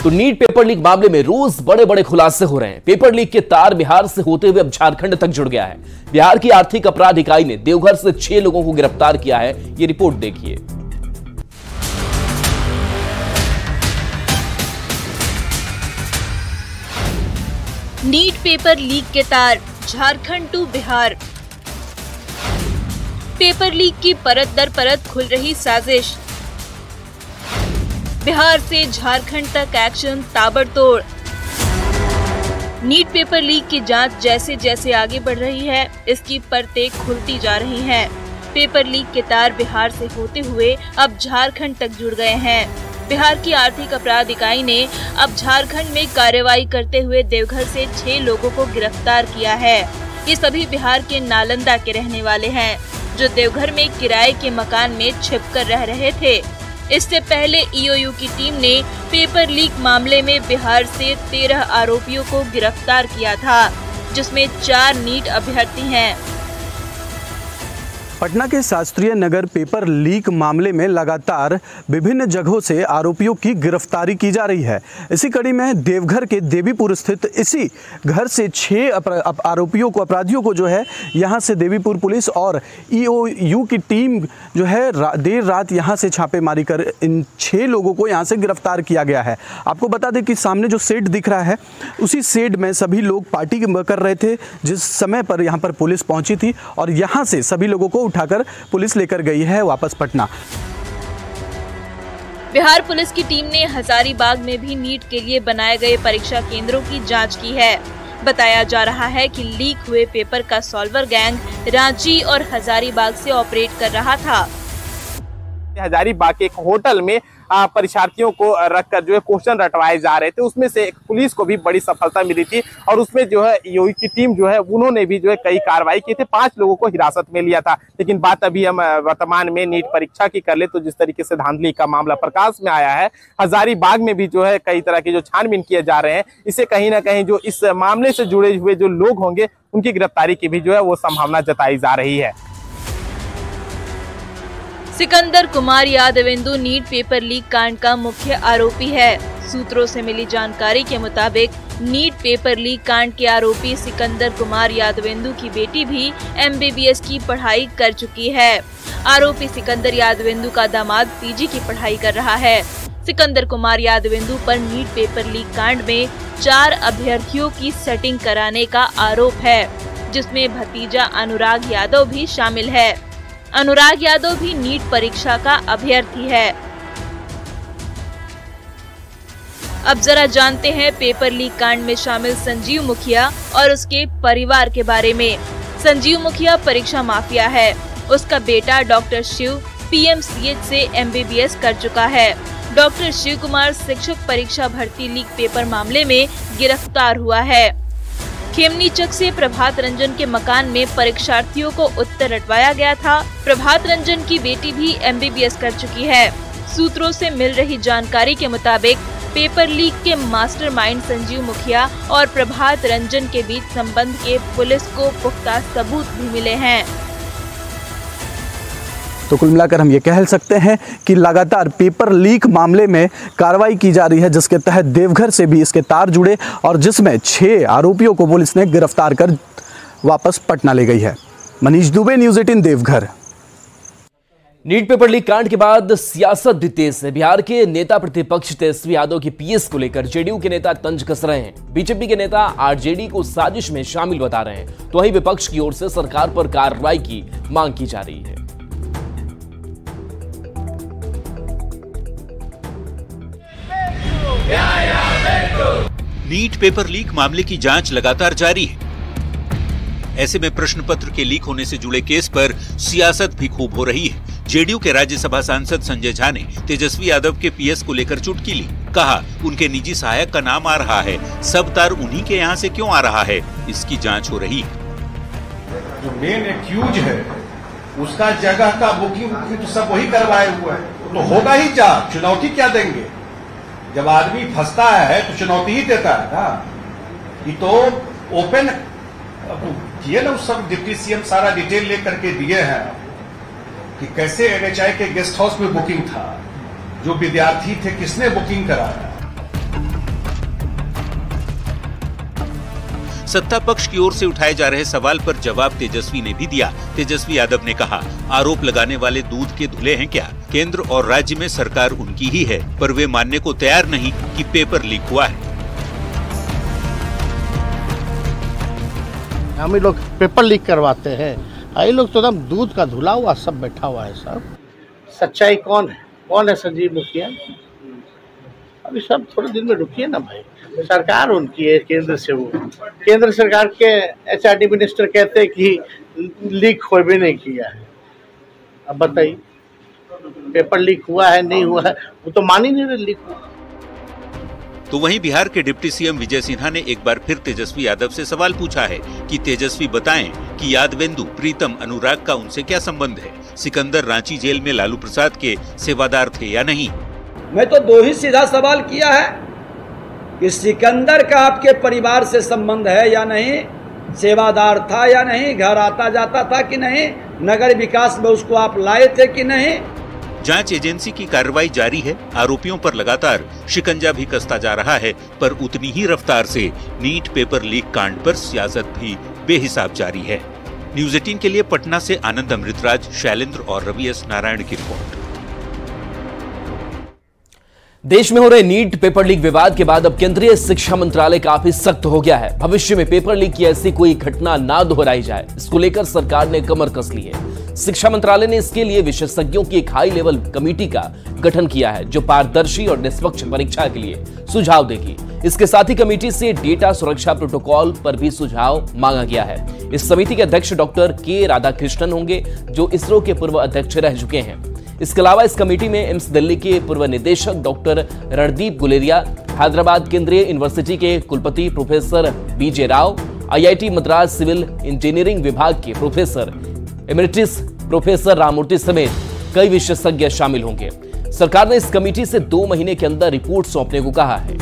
तो NEET paper leak मामले में रोज बड़े बड़े खुलासे हो रहे हैं। पेपर लीक के तार बिहार से होते हुए अब झारखंड तक जुड़ गया है। बिहार की आर्थिक अपराध इकाई ने देवघर से 6 लोगों को गिरफ्तार किया है। ये रिपोर्ट देखिए। नीट पेपर लीक के तार Jharkhand to Bihar. Paper leak की परत दर परत खुल रही साजिश। बिहार से झारखंड तक एक्शन ताबड़तोड़। नीट पेपर लीक की जांच जैसे जैसे आगे बढ़ रही है, इसकी परतें खुलती जा रही हैं। पेपर लीक के तार बिहार से होते हुए अब झारखंड तक जुड़ गए हैं। बिहार की आर्थिक अपराध इकाई ने अब झारखंड में कार्रवाई करते हुए देवघर से 6 लोगों को गिरफ्तार किया है। ये सभी बिहार के नालंदा के रहने वाले हैं, जो देवघर में किराए के मकान में छिपकर रह रहे थे। इससे पहले ईओयू की टीम ने पेपर लीक मामले में बिहार से 13 आरोपियों को गिरफ्तार किया था, जिसमें 4 नीट अभ्यर्थी हैं। पटना के शास्त्रीय नगर पेपर लीक मामले में लगातार विभिन्न जगहों से आरोपियों की गिरफ्तारी की जा रही है। इसी कड़ी में देवघर के देवीपुर स्थित इसी घर से 6 अपराधियों को जो है यहां से देवीपुर पुलिस और ईओयू की टीम जो है देर रात यहां से छापेमारी कर इन 6 लोगों को यहां से गिरफ्तार किया गया है। आपको बता दें कि सामने जो शेड दिख रहा है, उसी शेड में सभी लोग पार्टी कर रहे थे जिस समय पर यहां पर पुलिस पहुंची थी और यहां से सभी लोगों को उठाकर पुलिस लेकर गई है वापस पटना। बिहार पुलिस की टीम ने हजारीबाग में भी नीट के लिए बनाए गए परीक्षा केंद्रों की जांच की है। बताया जा रहा है कि लीक हुए पेपर का सॉल्वर गैंग रांची और हजारीबाग से ऑपरेट कर रहा था। हजारीबाग के एक होटल में परीक्षार्थियों को रखकर जो है क्वेश्चन रटवाए जा रहे थे। उसमें से पुलिस को भी बड़ी सफलता मिली थी और उसमें जो है ईओयू की टीम जो है उन्होंने भी जो है कई कार्रवाई की थी। 5 लोगों को हिरासत में लिया था। लेकिन बात अभी हम वर्तमान में नीट परीक्षा की कर ले तो जिस तरीके से धांधली का मामला प्रकाश में आया है, हजारीबाग में भी जो है कई तरह की जो छानबीन किए जा रहे हैं, इससे कहीं ना कहीं जो इस मामले से जुड़े हुए जो लोग होंगे उनकी गिरफ्तारी की भी जो है वो संभावना जताई जा रही है। Sikandar Kumar Yadavendu NEET paper leak कांड का मुख्य आरोपी है। सूत्रों से मिली जानकारी के मुताबिक नीट पेपर लीक कांड के आरोपी सिकंदर कुमार यादवेंदु की बेटी भी MBBS की पढ़ाई कर चुकी है। आरोपी सिकंदर यादवेंदु का दामाद PG की पढ़ाई कर रहा है। सिकंदर कुमार यादवेंदु पर नीट पेपर लीक कांड में 4 अभ्यर्थियों की सेटिंग कराने का आरोप है, जिसमें भतीजा अनुराग यादव भी शामिल है। अनुराग यादव भी नीट परीक्षा का अभ्यर्थी है। अब जरा जानते हैं पेपर लीक कांड में शामिल संजीव मुखिया और उसके परिवार के बारे में। संजीव मुखिया परीक्षा माफिया है। उसका बेटा डॉक्टर शिव PMCH से MBBS कर चुका है। डॉक्टर शिव कुमार शिक्षक परीक्षा भर्ती लीक पेपर मामले में गिरफ्तार हुआ है। खेमनीचक से प्रभात रंजन के मकान में परीक्षार्थियों को उत्तर रटवाया गया था। प्रभात रंजन की बेटी भी MBBS कर चुकी है। सूत्रों से मिल रही जानकारी के मुताबिक पेपर लीक के मास्टरमाइंड संजीव मुखिया और प्रभात रंजन के बीच संबंध के पुलिस को पुख्ता सबूत भी मिले हैं। तो कुल मिलाकर हम ये कह सकते हैं कि लगातार पेपर लीक मामले में कार्रवाई की जा रही है, जिसके तहत देवघर से भी इसके तार जुड़े और जिसमें 6 आरोपियों को पुलिस ने गिरफ्तार कर वापस पटना ले गई है। Manish Dubey, news 18 Deoghar. NEET paper leak कांड के बाद सियासत भी तेज है। बिहार के नेता प्रतिपक्ष तेजस्वी यादव की PS को लेकर जेडीयू के नेता तंज कस रहे हैं। बीजेपी के नेता आरजेडी को साजिश में शामिल बता रहे हैं, तो वहीं विपक्ष की ओर से सरकार पर कार्रवाई की मांग की जा रही है। नीट पेपर लीक मामले की जांच लगातार जारी है। ऐसे में प्रश्न पत्र के लीक होने से जुड़े केस पर सियासत भी खूब हो रही है। जेडीयू के राज्यसभा सांसद संजय झा ने तेजस्वी यादव के PS को लेकर चुटकी ली। कहा उनके निजी सहायक का नाम आ रहा है, सब तार उन्हीं के यहाँ से क्यों आ रहा है, इसकी जांच हो रही है। जो मेन एक्यूज है उसका जगह का बुकिंग तो सब वही करवाए हुआ है, तो होगा ही जांच। चुनौती क्या देंगे? जब आदमी फंसता है तो चुनौती ही देता है ना। ये तो ओपन किए ना, उस सब डिप्टी CM सारा डिटेल लेकर के दिए हैं कि कैसे NHI के गेस्ट हाउस में बुकिंग था, जो विद्यार्थी थे किसने बुकिंग कराया। सत्ता पक्ष की ओर से उठाए जा रहे सवाल पर जवाब तेजस्वी ने भी दिया। तेजस्वी यादव ने कहा, आरोप लगाने वाले दूध के धुले हैं क्या? केंद्र और राज्य में सरकार उनकी ही है, पर वे मानने को तैयार नहीं कि पेपर लीक हुआ है। हम लोग पेपर लीक करवाते हैं, ये लोग तो एकदम दूध का धुला हुआ सब बैठा हुआ है। सब सच्चाई कौन है? कौन है संजीव मुखिया? अभी सब थोड़े दिन में रुकिए ना भाई, सरकार उनकी है केंद्र से। वो केंद्र सरकार के HRD मिनिस्टर कहते हैं कि लीक हो भी नहीं किया है। अब बताइए पेपर लीक हुआ है नहीं हुआ है, वो तो मान ही नहीं रहे लीक हुआ। तो वहीं बिहार के डिप्टी सीएम विजय सिन्हा ने एक बार फिर तेजस्वी यादव से सवाल पूछा है कि तेजस्वी बताएं कि यादवेंदु, प्रीतम, अनुराग का उनसे क्या संबंध है? सिकंदर रांची जेल में लालू प्रसाद के सेवादार थे या नहीं? मैं तो दो ही सीधा सवाल किया है कि सिकंदर का आपके परिवार से संबंध है या नहीं, सेवादार था या नहीं, घर आता जाता था कि नहीं, नगर विकास में उसको आप लाए थे कि नहीं। जांच एजेंसी की कार्रवाई जारी है। आरोपियों पर लगातार शिकंजा भी कसता जा रहा है, पर उतनी ही रफ्तार से नीट पेपर लीक कांड पर सियासत भी बेहिसाब जारी है। न्यूज़ 18 के लिए पटना से आनंद अमृतराज, शैलेंद्र और रवि एस नारायण की रिपोर्ट। देश में हो रहे नीट पेपर लीक विवाद के बाद अब केंद्रीय शिक्षा मंत्रालय काफी सख्त हो गया है। भविष्य में पेपर लीक की ऐसी कोई घटना ना दोहराई जाए, इसको लेकर सरकार ने कमर कस ली है। शिक्षा मंत्रालय ने इसके लिए विशेषज्ञों की एक हाई लेवल कमेटी का गठन किया है, जो पारदर्शी और निष्पक्ष परीक्षा के लिए सुझाव देगी। इसके साथ ही कमेटी से डेटा सुरक्षा प्रोटोकॉल पर भी सुझाव मांगा गया है। इस समिति के अध्यक्ष डॉक्टर के राधाकृष्णन होंगे, जो इसरो के पूर्व अध्यक्ष रह चुके हैं। इसके अलावा इस कमेटी में एम्स दिल्ली के पूर्व निदेशक डॉक्टर रणदीप गुलेरिया, हैदराबाद केंद्रीय यूनिवर्सिटी के कुलपति professor BJ Rao, IIT Madras civil engineering विभाग के प्रोफेसर एमेरिटस प्रोफेसर राममूर्ति समेत कई विशेषज्ञ शामिल होंगे। सरकार ने इस कमेटी से 2 महीने के अंदर रिपोर्ट सौंपने को कहा है।